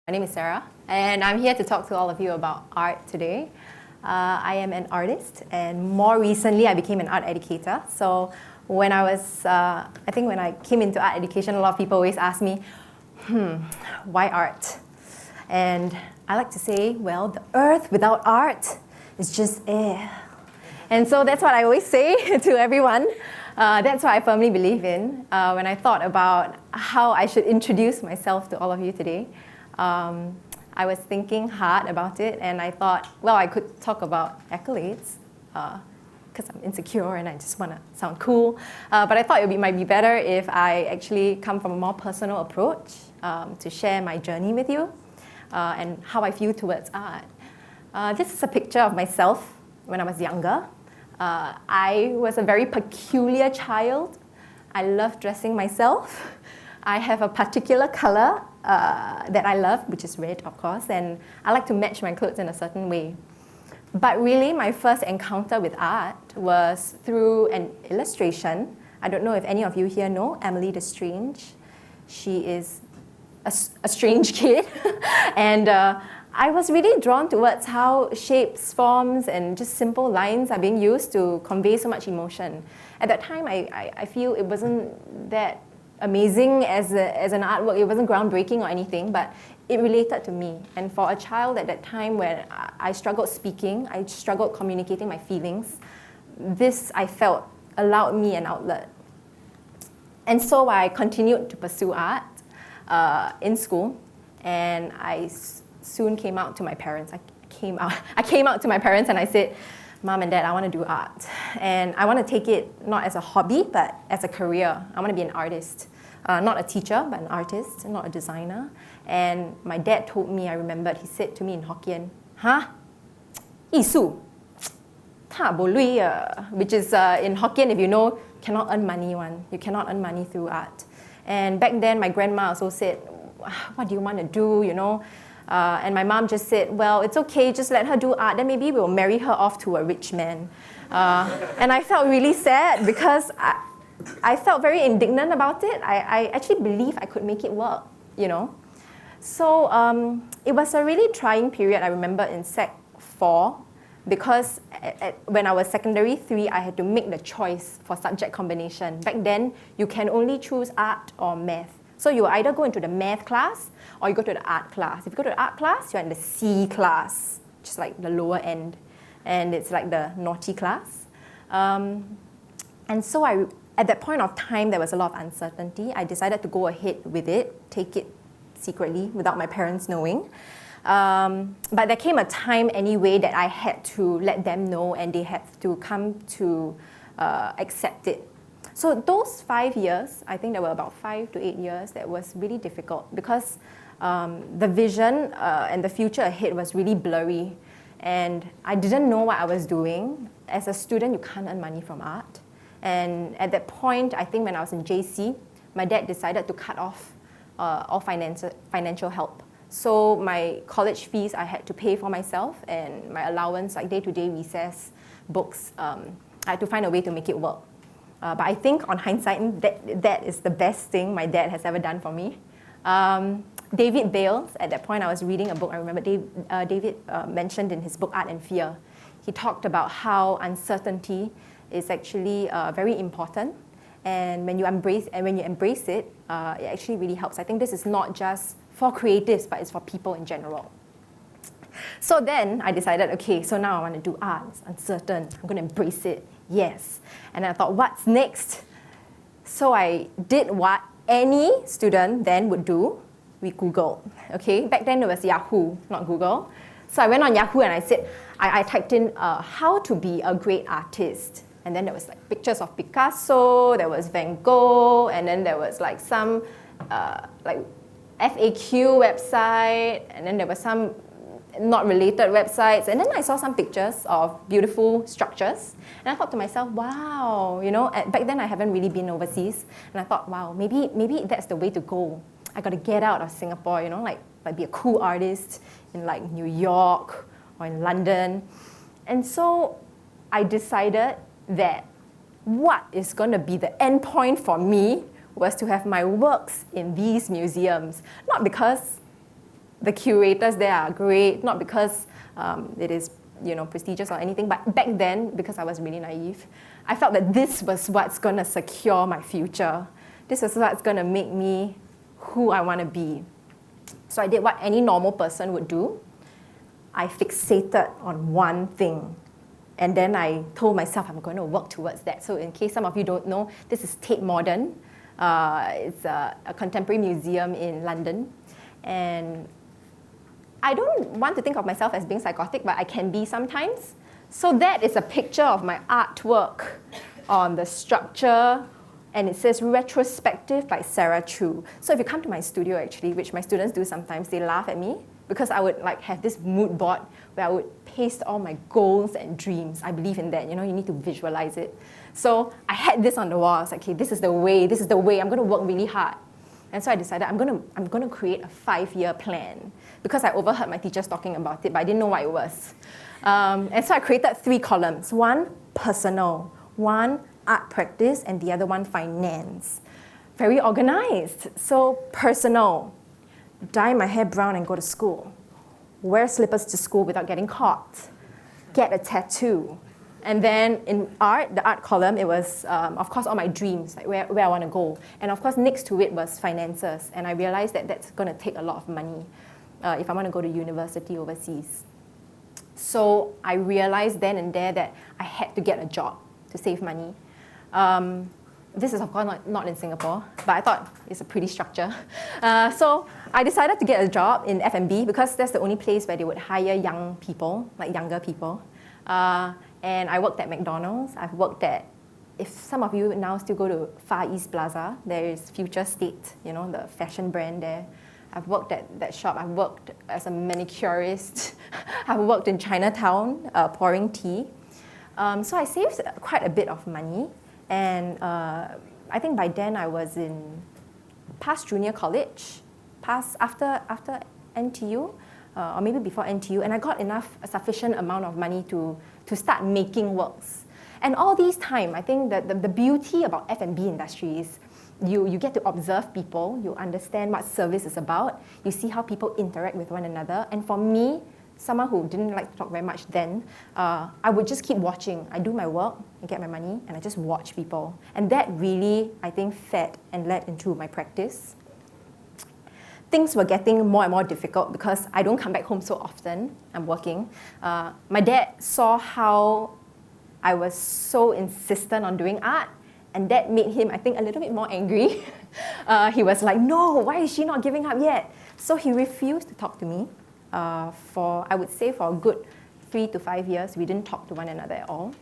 My name is Sarah, and I'm here to talk to all of you about art today. I am an artist, and more recently I became an art educator. So when I think when I came into art education, a lot of people always ask me, why art? And I like to say, well, the earth without art is just air. And so that's what I always say to everyone. That's what I firmly believe in. When I thought about how I should introduce myself to all of you today, I was thinking hard about it, and I thought, well, I could talk about accolades because I'm insecure and I just want to sound cool. But I thought it might be better if I actually come from a more personal approach to share my journey with you and how I feel towards art. This is a picture of myself when I was younger. I was a very peculiar child. I love dressing myself. I have a particular color that I love, which is red, of course, and I like to match my clothes in a certain way. But really, my first encounter with art was through an illustration. I don't know if any of you here know Emily the Strange. She is a strange kid, and I was really drawn towards how shapes, forms, and just simple lines are being used to convey so much emotion. At that time, I feel it wasn't that amazing as an artwork. It wasn't groundbreaking or anything, but it related to me. And for a child at that time when I struggled speaking, I struggled communicating my feelings, this, I felt, allowed me an outlet. And so I continued to pursue art in school, and I soon came out to my parents. I came out to my parents and I said, Mom and Dad, I want to do art. And I want to take it not as a hobby, but as a career. I want to be an artist. Not a teacher, but an artist, not a designer. And my dad told me, I remembered, he said to me in Hokkien, Isu, ta bo lui, which is in Hokkien, if you know, cannot earn money one. You cannot earn money through art. And back then, my grandma also said, what do you want to do, you know? And my mom just said, well, it's okay, just let her do art, then maybe we'll marry her off to a rich man. And I felt really sad because I felt very indignant about it. I actually believed I could make it work, you know. So it was a really trying period, I remember, in Sec 4, because when I was secondary 3, I had to make the choice for subject combination. Back then, you can only choose art or math. So you either go into the math class or you go to the art class. If you go to the art class, you're in the C class, which is like the lower end. And it's like the naughty class. And so at that point of time, there was a lot of uncertainty. I decided to go ahead with it, take it secretly without my parents knowing. But there came a time anyway that I had to let them know, and they had to come to accept it. So those 5 years, I think there were about 5 to 8 years, that was really difficult because the vision and the future ahead was really blurry. And I didn't know what I was doing. As a student, you can't earn money from art. And at that point, I think when I was in JC, my dad decided to cut off all financial help. So my college fees I had to pay for myself, and my allowance, like day-to-day recess, books, I had to find a way to make it work. But I think on hindsight, that is the best thing my dad has ever done for me. David Bales, at that point I was reading a book, I remember David mentioned in his book Art and Fear, he talked about how uncertainty is actually very important. And when you embrace it, it actually really helps. I think this is not just for creatives, but it's for people in general. So then I decided, okay, so now I want to do art. It's uncertain. I'm going to embrace it. Yes. And I thought, what's next? So I did what any student then would do. We Googled. Okay? Back then it was Yahoo, not Google. So I went on Yahoo and I said, I typed in how to be a great artist. And then there was like pictures of Picasso, there was Van Gogh, and then there was like some like FAQ website, and then there was some not related websites, and then I saw some pictures of beautiful structures, and I thought to myself, wow, you know, back then I haven't really been overseas, and I thought, wow, maybe that's the way to go. I got to get out of Singapore, you know, like be a cool artist in like New York or in London. And so I decided that what is going to be the end point for me was to have my works in these museums. Not because the curators there are great, not because it is prestigious or anything, but back then, because I was really naive, I felt that this was what's going to secure my future. This is what's going to make me who I want to be. So I did what any normal person would do. I fixated on one thing. And then I told myself I'm going to work towards that. So in case some of you don't know, this is Tate Modern. It's a contemporary museum in London. And I don't want to think of myself as being psychotic, but I can be sometimes. So that is a picture of my artwork on the structure. And it says Retrospective by Choo. So if you come to my studio, actually, which my students do sometimes, they laugh at me because I would have this mood board where I would paste all my goals and dreams. I believe in that. You need to visualize it. So I had this on the wall. I was like, okay, this is the way. I'm going to work really hard. And so I decided I'm going to create a 5-year plan because I overheard my teachers talking about it, but I didn't know what it was. And so I created 3 columns. One, personal. One, art practice, and the other one, finance. Very organized. So personal. Dye my hair brown and go to school. Wear slippers to school without getting caught. Get a tattoo. And then in art, the art column, it was, of course, all my dreams, like where I want to go. And of course, next to it was finances. And I realized that that's going to take a lot of money if I want to go to university overseas. So I realized then and there that I had to get a job to save money. This is, of course, not in Singapore, but I thought it's a pretty structure. So I decided to get a job in F&B because that's the only place where they would hire young people, like younger people. And I worked at McDonald's. I've worked at, if some of you now still go to Far East Plaza, there is Future State, the fashion brand there. I've worked at that shop. I've worked as a manicurist. I've worked in Chinatown pouring tea. So I saved quite a bit of money. And I think by then I was in past junior college, after NTU, or maybe before NTU, and I got a sufficient amount of money to start making works. And all these time, I think that the beauty about F&B industry is you get to observe people, you understand what service is about, you see how people interact with one another. And for me, someone who didn't like to talk very much then, I would just keep watching. I do my work, I get my money, and I just watch people. And that really, I think, fed and led into my practice. Things were getting more and more difficult because I don't come back home so often. I'm working. My dad saw how I was so insistent on doing art, and that made him, I think, a little bit more angry. He was like, no, why is she not giving up yet? So he refused to talk to me. I would say for a good 3 to 5 years, we didn't talk to one another at all.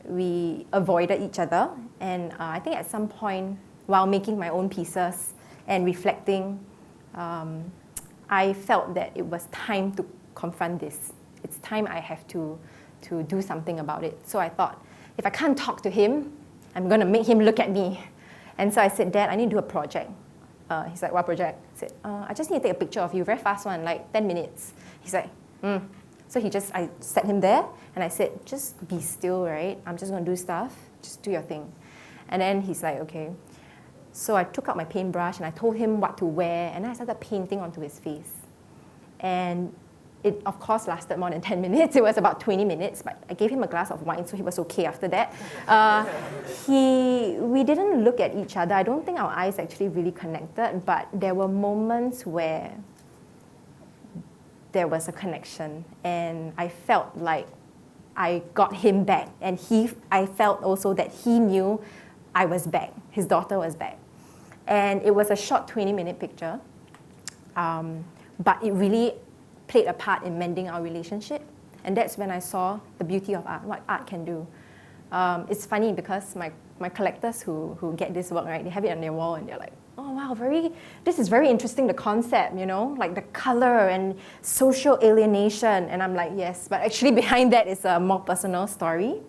We avoided each other, and I think at some point, while making my own pieces and reflecting, I felt that it was time to confront this. It's time I have to do something about it. So I thought, if I can't talk to him, I'm going to make him look at me. And so I said, Dad, I need to do a project. He's like, what project? I said, I just need to take a picture of you, very fast one, like 10 minutes. He's like, So I sat him there, and I said, just be still, right? I'm just going to do stuff. Just do your thing. And then he's like, okay. So I took out my paintbrush, and I told him what to wear, and then I started painting onto his face. And it, of course, lasted more than 10 minutes. It was about 20 minutes, but I gave him a glass of wine, so he was okay after that. We didn't look at each other. I don't think our eyes actually really connected, but there were moments where there was a connection, and I felt like I got him back, and I felt also that he knew I was back. His daughter was back. And it was a short 20-minute picture, but it really played a part in mending our relationship. And that's when I saw the beauty of art, what art can do. It's funny because my collectors who get this work, right, they have it on their wall and they're like, oh wow, this is very interesting, the concept, like the color and social alienation. And I'm like, yes, but actually behind that is a more personal story.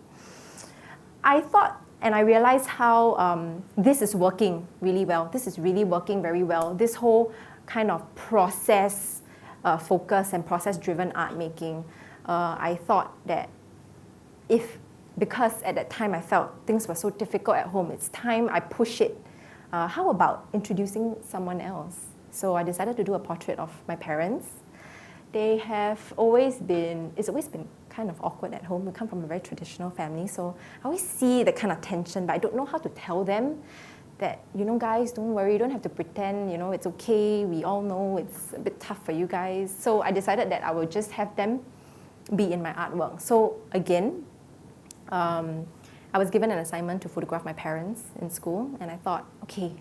I thought, and I realized how this is working really well. This is really working very well. This whole kind of process focus and process-driven art making. I thought that because at that time I felt things were so difficult at home, it's time I push it. How about introducing someone else? So I decided to do a portrait of my parents. It's always been kind of awkward at home. We come from a very traditional family, so I always see the kind of tension, but I don't know how to tell them that, guys, don't worry, you don't have to pretend, it's okay. We all know it's a bit tough for you guys. So I decided that I will just have them be in my artwork. So again, I was given an assignment to photograph my parents in school, and I thought, okay,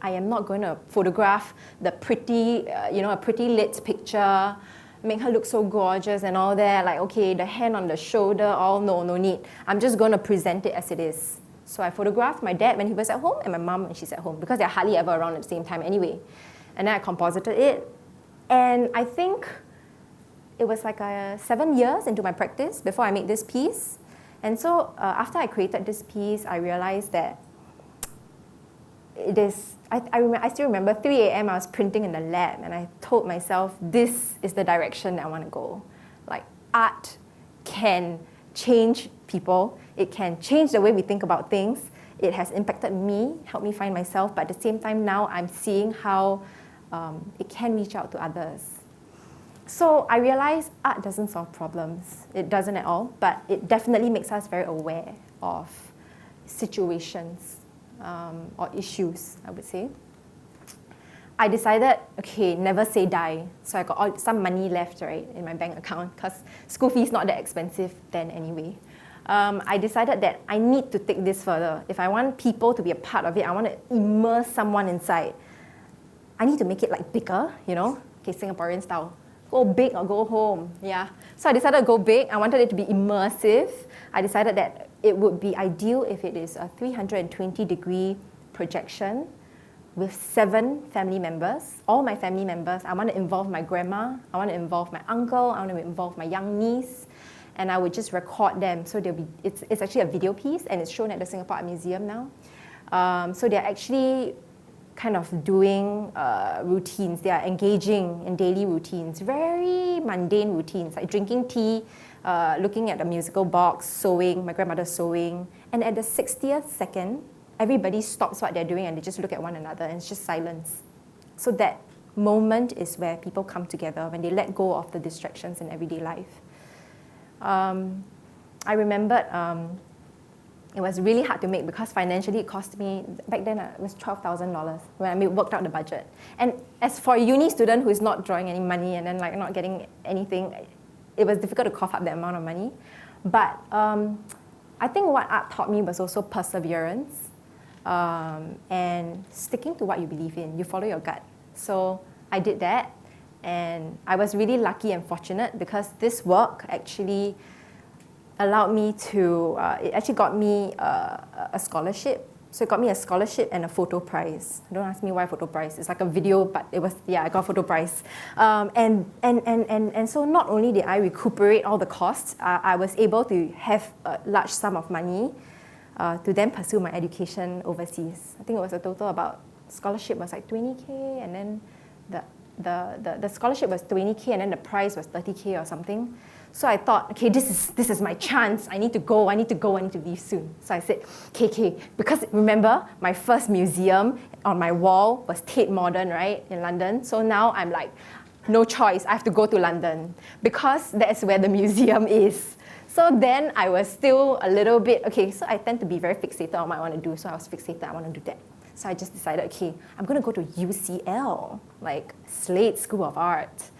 I am not going to photograph the pretty, a pretty lit picture, make her look so gorgeous and all that, like, okay, the hand on the shoulder, all no need. I'm just going to present it as it is. So I photographed my dad when he was at home and my mom when she's at home, because they're hardly ever around at the same time anyway. And then I composited it, and I think it was like 7 years into my practice before I made this piece. And so after I created this piece, I realized that it is, I still remember 3 a.m. I was printing in the lab, and I told myself, this is the direction that I want to go. Like, art can change people. It can change the way we think about things. It has impacted me, helped me find myself, but at the same time now I'm seeing how it can reach out to others. So I realized art doesn't solve problems. It doesn't at all, but it definitely makes us very aware of situations or issues, I would say. I decided, okay, never say die. So I got some money left, right, in my bank account, because school fees not that expensive then anyway. I decided that I need to take this further. If I want people to be a part of it, I want to immerse someone inside. I need to make it like bigger, okay, Singaporean style. Go big or go home, yeah. So I decided to go big. I wanted it to be immersive. I decided that it would be ideal if it is a 320-degree projection with 7 family members, all my family members. I want to involve my grandma, I want to involve my uncle, I want to involve my young niece, and I would just record them. So it's actually a video piece, and it's shown at the Singapore Art Museum now. So they're actually kind of doing routines. They are engaging in daily routines, very mundane routines, like drinking tea, looking at the musical box, sewing, my grandmother's sewing. And at the 60th second, everybody stops what they're doing and they just look at one another, and it's just silence. So that moment is where people come together, when they let go of the distractions in everyday life. I remembered it was really hard to make, because financially it cost me, back then it was $12,000 when I worked out the budget. And as for a uni student who is not drawing any money and then not getting anything, it was difficult to cough up that amount of money. But I think what art taught me was also perseverance and sticking to what you believe in. You follow your gut. So I did that, and I was really lucky and fortunate, because this work actually allowed me to, it actually got me a scholarship. So it got me a scholarship and a photo prize. Don't ask me why photo prize. It's like a video, but it was, yeah, I got a photo prize. And so not only did I recuperate all the costs, I was able to have a large sum of money to then pursue my education overseas. I think it was a total about, scholarship was like 20K, and then the scholarship was 20K, and then the prize was 30K or something. So I thought, okay, this is my chance. I need to go, I need to leave soon. So I said, okay, because remember, my first museum on my wall was Tate Modern, right, in London. So now I'm like, no choice, I have to go to London, because that's where the museum is. So then I was still a little bit, okay, so I tend to be very fixated on what I want to do. So I was fixated, I want to do that. So I just decided, okay, I'm going to go to UCL, like Slade School of Art.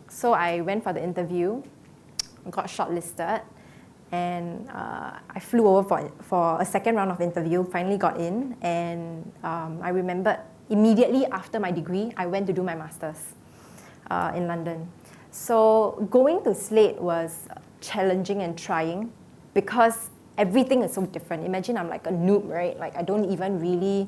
So I went for the interview, got shortlisted, and I flew over for a second round of interview, finally got in, and I remembered immediately after my degree, I went to do my master's in London. So going to Slade was challenging and trying, because everything is so different. Imagine I'm like a noob, right? Like I don't even really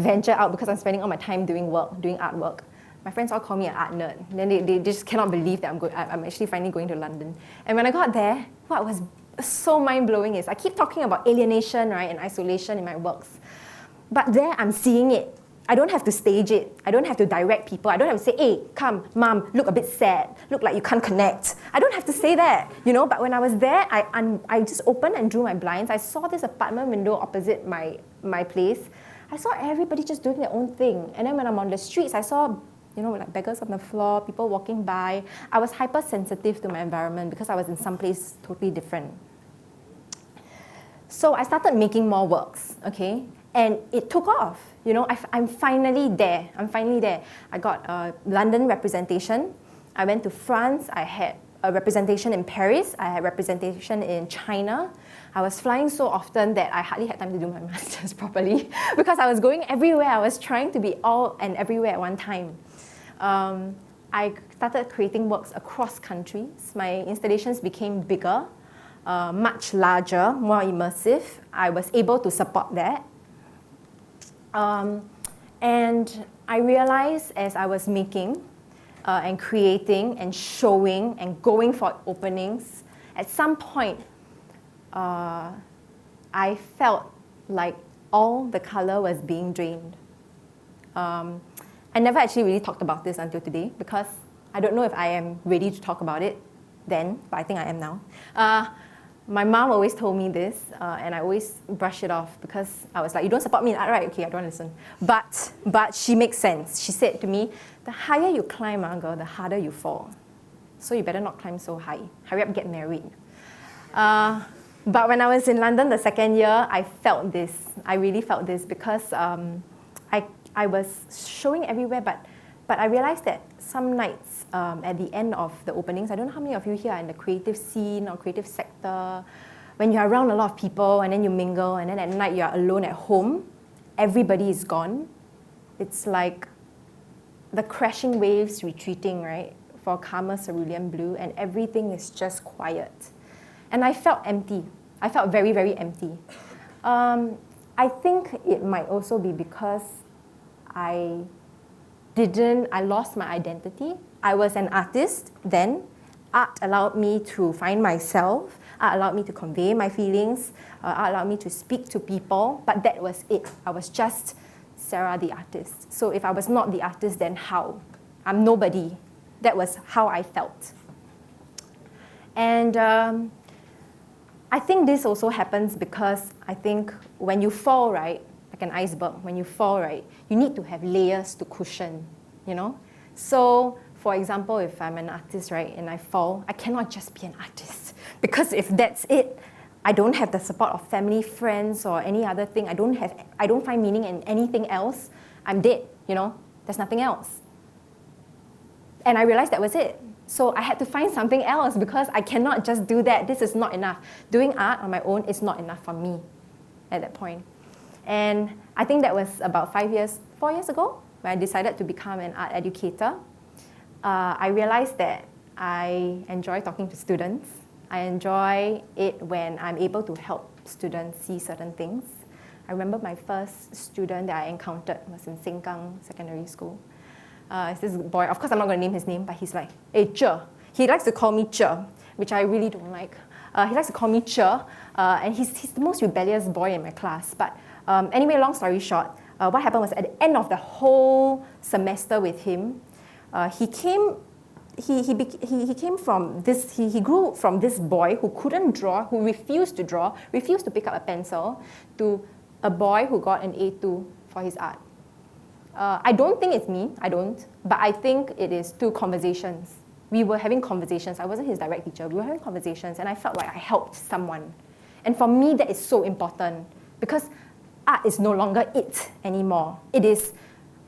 venture out, because I'm spending all my time doing artwork. My friends all call me an art nerd. Then they just cannot believe that I'm actually finally going to London. And when I got there, what was so mind-blowing is I keep talking about alienation, right, and isolation in my works. But there I'm seeing it. I don't have to stage it. I don't have to direct people. I don't have to say, hey, come, mom, look a bit sad. Look like you can't connect. I don't have to say that, But when I was there, I just opened and drew my blinds. I saw this apartment window opposite my place. I saw everybody just doing their own thing. And then when I'm on the streets, I saw, like beggars on the floor, people walking by. I was hypersensitive to my environment because I was in some place totally different. So I started making more works, okay? And it took off. I'm finally there. I got a London representation. I went to France. I had a representation in Paris. I had representation in China. I was flying so often that I hardly had time to do my masters properly because I was going everywhere. I was trying to be all and everywhere at one time. I started creating works across countries. My installations became bigger, much larger, more immersive. I was able to support that. And I realized as I was making and creating and showing and going for openings, at some point, I felt like all the color was being drained. I never actually really talked about this until today because I don't know if I am ready to talk about it then, but I think I am now. My mom always told me this, and I always brush it off because I was like, you don't support me in art, right? Okay, I don't listen. But she makes sense. She said to me, the higher you climb, girl, the harder you fall. So you better not climb so high. Hurry up, get married. But when I was in London the second year, I felt this. I really felt this because I was showing everywhere, but I realized that some nights at the end of the openings, I don't know how many of you here are in the creative scene or creative sector, when you're around a lot of people and then you mingle and then at night you're alone at home, everybody is gone. It's like the crashing waves retreating, right, for calmer cerulean blue, and everything is just quiet. And I felt empty. I felt very, very empty. I think it might also be because I lost my identity. I was an artist then. Art allowed me to find myself. Art allowed me to convey my feelings. Art allowed me to speak to people. But that was it. I was just Sarah the artist. So if I was not the artist, then how? I'm nobody. That was how I felt. And I think this also happens because I think when you fall, right, like an iceberg, when you fall, right, you need to have layers to cushion, So, for example, if I'm an artist, right, and I fall, I cannot just be an artist. Because if that's it, I don't have the support of family, friends, or any other thing. I don't find meaning in anything else. I'm dead, There's nothing else. And I realized that was it. So I had to find something else because I cannot just do that. This is not enough. Doing art on my own is not enough for me at that point. And I think that was about 4 years ago, when I decided to become an art educator. I realized that I enjoy talking to students. I enjoy it when I'm able to help students see certain things. I remember my first student that I encountered was in Sengkang Secondary School. It's this boy, of course I'm not going to name his name, but he's like, hey, Choo. He likes to call me Choo, which I really don't like. He likes to call me Choo, and he's the most rebellious boy in my class. But anyway, long story short, what happened was at the end of the whole semester with him, he grew from this boy who couldn't draw, who refused to draw, refused to pick up a pencil, to a boy who got an A2 for his art. I don't think it's me, but I think it is through conversations. We were having conversations. I wasn't his direct teacher. We were having conversations, and I felt like I helped someone. And for me, that is so important because art is no longer it anymore. It is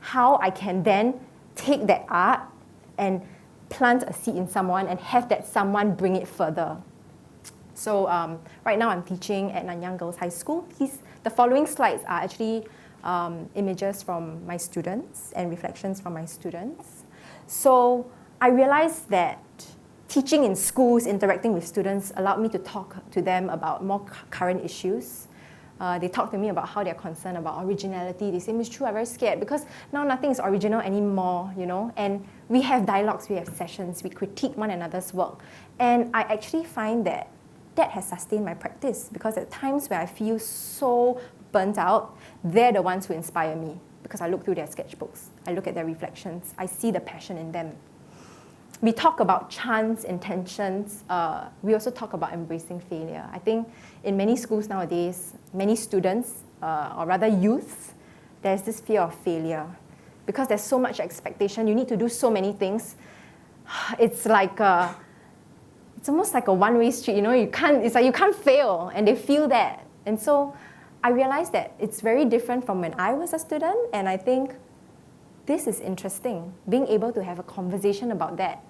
how I can then take that art and plant a seed in someone and have that someone bring it further. So right now I'm teaching at Nanyang Girls High School. The following slides are actually images from my students and reflections from my students. So I realized that teaching in schools, interacting with students, allowed me to talk to them about more current issues. They talk to me about how they're concerned about originality. They say, Miss Choo, I'm very scared because now nothing is original anymore, And we have dialogues, we have sessions, we critique one another's work. And I actually find that has sustained my practice because at times where I feel so burnt out, they're the ones who inspire me because I look through their sketchbooks, I look at their reflections, I see the passion in them. We talk about chance, intentions. We also talk about embracing failure. I think in many schools nowadays, many students, or rather youths, there's this fear of failure. Because there's so much expectation, you need to do so many things. It's like it's almost like a one-way street, you know, it's like you can't fail, and they feel that. And so I realized that it's very different from when I was a student, and I think this is interesting, being able to have a conversation about that.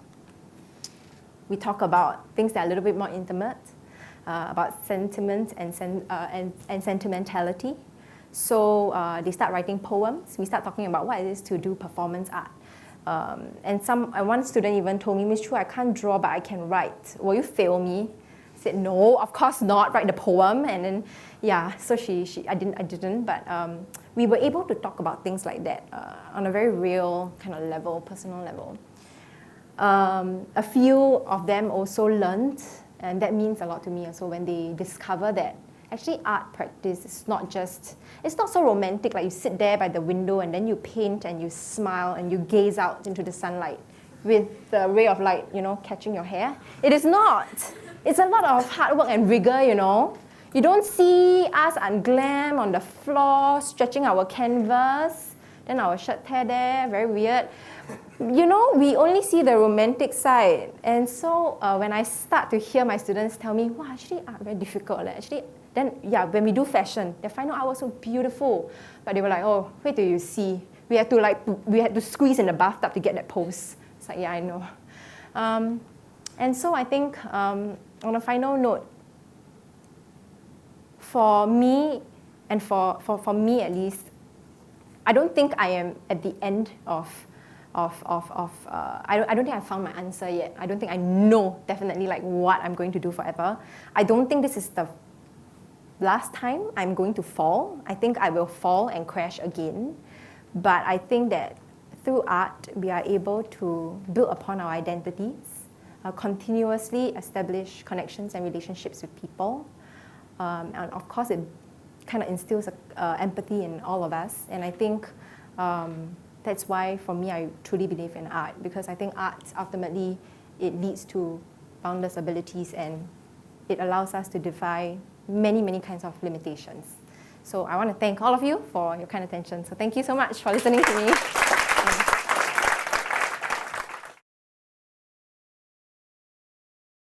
We talk about things that are a little bit more intimate, about sentiment and sentimentality. So they start writing poems. We start talking about what it is to do performance art. And one student even told me, Miss Choo, I can't draw, but I can write. Will you fail me? I said, no, of course not, write the poem. And then, yeah, so I didn't, but we were able to talk about things like that on a very real kind of level, personal level. A few of them also learned, and that means a lot to me also, when they discover that actually art practice is it's not so romantic, like you sit there by the window and then you paint and you smile and you gaze out into the sunlight with the ray of light, you know, catching your hair. It is not. It's a lot of hard work and rigor, you know. You don't see us unglam on the floor, stretching our canvas, then our shirt tear there, very weird. You know, we only see the romantic side. And so when I start to hear my students tell me, wow, actually art very difficult. Actually, then yeah, when we do fashion, the final art was so beautiful. But they were like, oh, wait till you see. We had to squeeze in the bathtub to get that pose. It's like, yeah, I know. And so I think on a final note, for me, and for me at least, I don't think I am at the end I don't think I found my answer yet. I don't think I know definitely like what I'm going to do forever. I don't think this is the last time I'm going to fall. I think I will fall and crash again. But I think that through art, we are able to build upon our identities, continuously establish connections and relationships with people. And of course, it kind of instills empathy in all of us. And I think that's why, for me, I truly believe in art, because I think art, ultimately, it leads to boundless abilities, and it allows us to defy many, many kinds of limitations. So I want to thank all of you for your kind attention. So thank you so much for listening to me.